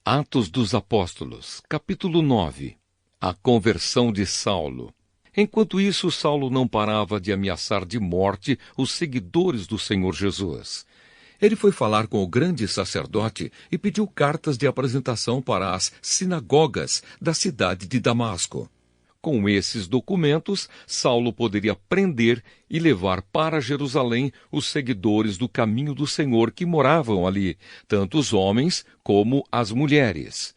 Atos dos Apóstolos, capítulo 9. A conversão de Saulo. Enquanto isso, Saulo não parava de ameaçar de morte os seguidores do Senhor Jesus. Ele foi falar com o grande sacerdote e pediu cartas de apresentação para as sinagogas da cidade de Damasco. Com esses documentos, Saulo poderia prender e levar para Jerusalém os seguidores do caminho do Senhor que moravam ali, tanto os homens como as mulheres.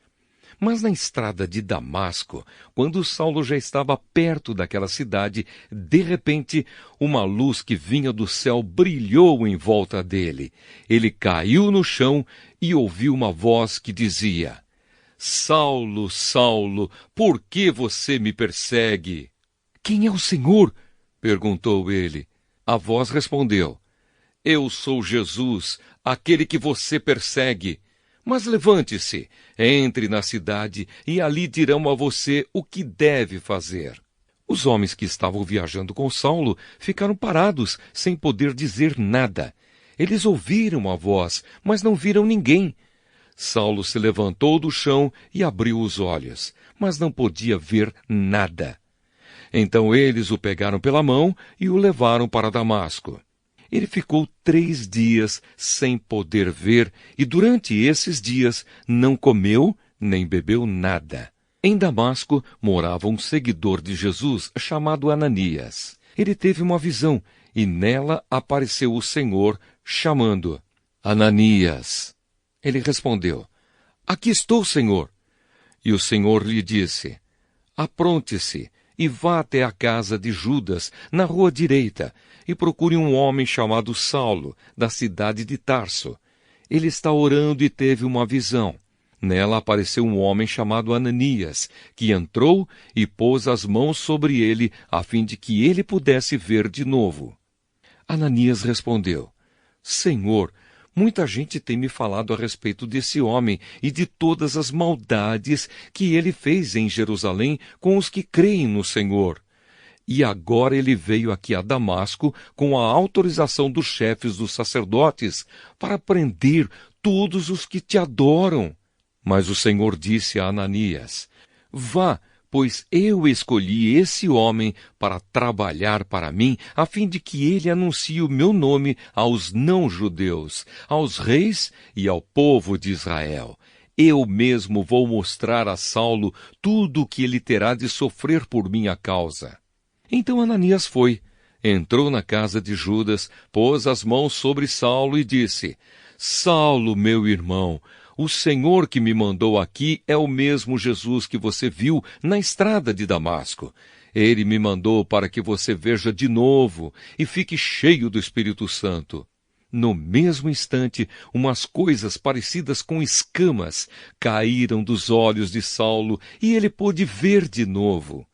Mas na estrada de Damasco, quando Saulo já estava perto daquela cidade, de repente, uma luz que vinha do céu brilhou em volta dele. Ele caiu no chão e ouviu uma voz que dizia: Saulo, Saulo, por que você me persegue? Quem é o Senhor? Perguntou ele. A voz respondeu: Eu sou Jesus, aquele que você persegue. Mas levante-se, entre na cidade e ali dirão a você o que deve fazer. Os homens que estavam viajando com Saulo ficaram parados, sem poder dizer nada. Eles ouviram a voz, mas não viram ninguém. Saulo se levantou do chão e abriu os olhos, mas não podia ver nada. Então eles o pegaram pela mão e o levaram para Damasco. Ele ficou 3 dias sem poder ver e durante esses dias não comeu nem bebeu nada. Em Damasco morava um seguidor de Jesus chamado Ananias. Ele teve uma visão e nela apareceu o Senhor chamando: Ananias. Ele respondeu: Aqui estou, Senhor. E o Senhor lhe disse: Apronte-se e vá até a casa de Judas, na rua direita, e procure um homem chamado Saulo, da cidade de Tarso. Ele está orando e teve uma visão. Nela apareceu um homem chamado Ananias, que entrou e pôs as mãos sobre ele, a fim de que ele pudesse ver de novo. Ananias respondeu: Senhor, muita gente tem me falado a respeito desse homem e de todas as maldades que ele fez em Jerusalém com os que creem no Senhor. E agora ele veio aqui a Damasco com a autorização dos chefes dos sacerdotes para prender todos os que te adoram. Mas o Senhor disse a Ananias: Vá, pois eu escolhi esse homem para trabalhar para mim, a fim de que ele anuncie o meu nome aos não-judeus, aos reis e ao povo de Israel. Eu mesmo vou mostrar a Saulo tudo o que ele terá de sofrer por minha causa. Então Ananias foi, entrou na casa de Judas, pôs as mãos sobre Saulo e disse: Saulo, meu irmão, o Senhor que me mandou aqui é o mesmo Jesus que você viu na estrada de Damasco. Ele me mandou para que você veja de novo e fique cheio do Espírito Santo. No mesmo instante, umas coisas parecidas com escamas caíram dos olhos de Saulo e ele pôde ver de novo.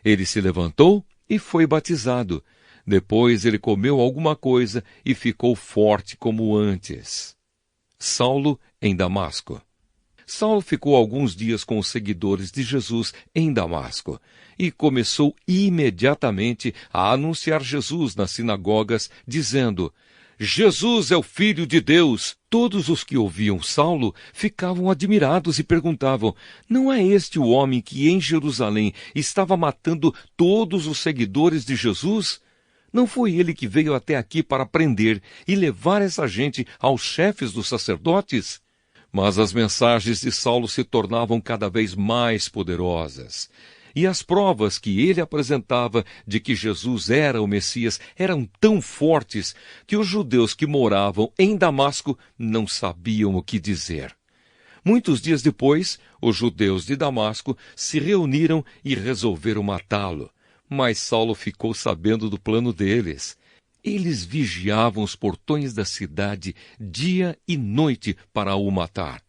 Ele se levantou e foi batizado. Depois ele comeu alguma coisa e ficou forte como antes. Saulo em Damasco. Saulo ficou alguns dias com os seguidores de Jesus em Damasco e começou imediatamente a anunciar Jesus nas sinagogas, dizendo: Jesus é o Filho de Deus. Todos os que ouviam Saulo ficavam admirados e perguntavam: não é este o homem que em Jerusalém estava matando todos os seguidores de Jesus? Não foi ele que veio até aqui para prender e levar essa gente aos chefes dos sacerdotes? Mas as mensagens de Saulo se tornavam cada vez mais poderosas. E as provas que ele apresentava de que Jesus era o Messias eram tão fortes que os judeus que moravam em Damasco não sabiam o que dizer. Muitos dias depois, os judeus de Damasco se reuniram e resolveram matá-lo. Mas Saulo ficou sabendo do plano deles. Eles vigiavam os portões da cidade dia e noite para o matar.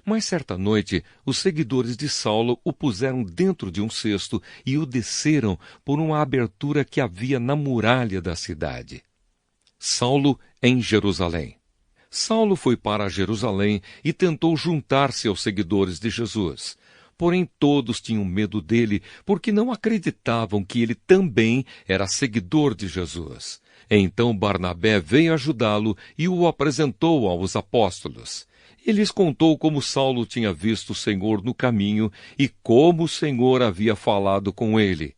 Mas certa noite, os seguidores de Saulo o puseram dentro de um cesto e o desceram por uma abertura que havia na muralha da cidade. Saulo em Jerusalém. Saulo foi para Jerusalém e tentou juntar-se aos seguidores de Jesus. Porém, todos tinham medo dele, porque não acreditavam que ele também era seguidor de Jesus. Então Barnabé veio ajudá-lo e o apresentou aos apóstolos. E lhes contou como Saulo tinha visto o Senhor no caminho e como o Senhor havia falado com ele.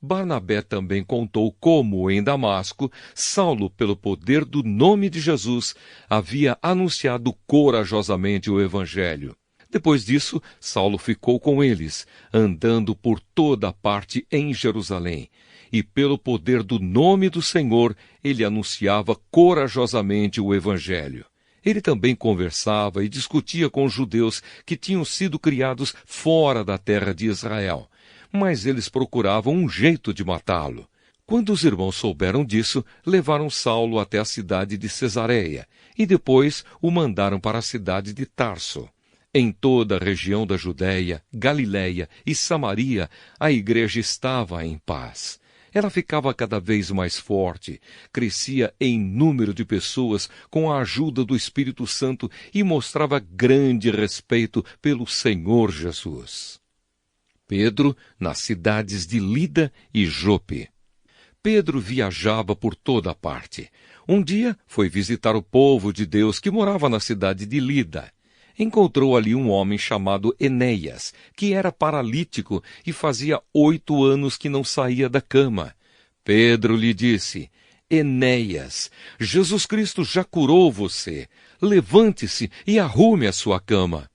Barnabé também contou como, em Damasco, Saulo, pelo poder do nome de Jesus, havia anunciado corajosamente o Evangelho. Depois disso, Saulo ficou com eles, andando por toda a parte em Jerusalém, e pelo poder do nome do Senhor, ele anunciava corajosamente o Evangelho. Ele também conversava e discutia com os judeus que tinham sido criados fora da terra de Israel, mas eles procuravam um jeito de matá-lo. Quando os irmãos souberam disso, levaram Saulo até a cidade de Cesareia, e depois o mandaram para a cidade de Tarso. Em toda a região da Judéia, Galiléia e Samaria, a igreja estava em paz. Ela ficava cada vez mais forte, crescia em número de pessoas com a ajuda do Espírito Santo e mostrava grande respeito pelo Senhor Jesus. Pedro, nas cidades de Lida e Jope. Pedro viajava por toda a parte. Um dia foi visitar o povo de Deus que morava na cidade de Lida. Encontrou ali um homem chamado Enéias, que era paralítico e fazia 8 anos que não saía da cama. Pedro lhe disse: Enéias, Jesus Cristo já curou você. Levante-se e arrume a sua cama.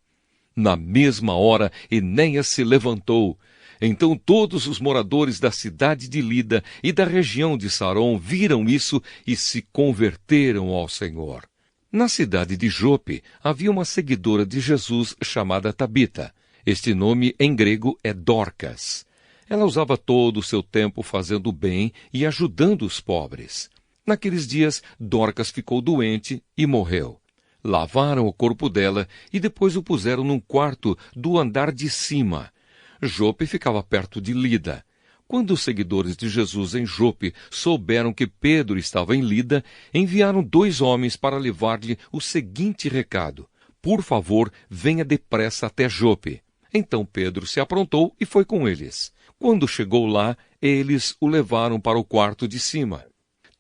Na mesma hora, Enéias se levantou. Então todos os moradores da cidade de Lida e da região de Saron viram isso e se converteram ao Senhor. Na cidade de Jope havia uma seguidora de Jesus chamada Tabita. Este nome em grego é Dorcas. Ela usava todo o seu tempo fazendo o bem e ajudando os pobres. Naqueles dias, Dorcas ficou doente e morreu. Lavaram o corpo dela e depois o puseram num quarto do andar de cima. Jope ficava perto de Lida. Quando os seguidores de Jesus em Jope souberam que Pedro estava em Lida, enviaram 2 homens para levar-lhe o seguinte recado: Por favor, venha depressa até Jope. Então Pedro se aprontou e foi com eles. Quando chegou lá, eles o levaram para o quarto de cima.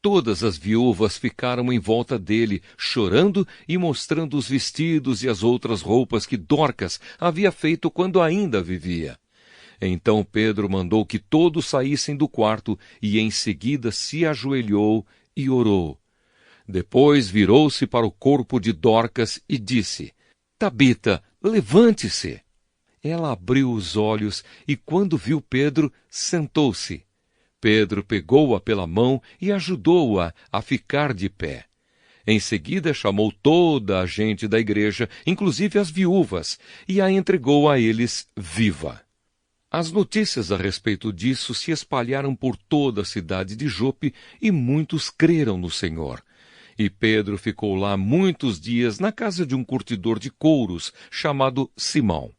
Todas as viúvas ficaram em volta dele, chorando e mostrando os vestidos e as outras roupas que Dorcas havia feito quando ainda vivia. Então Pedro mandou que todos saíssem do quarto e em seguida se ajoelhou e orou. Depois virou-se para o corpo de Dorcas e disse: Tabita, levante-se. Ela abriu os olhos e, quando viu Pedro, sentou-se. Pedro pegou-a pela mão e ajudou-a a ficar de pé. Em seguida chamou toda a gente da igreja, inclusive as viúvas, e a entregou a eles viva. As notícias a respeito disso se espalharam por toda a cidade de Jope e muitos creram no Senhor. E Pedro ficou lá muitos dias na casa de um curtidor de couros chamado Simão.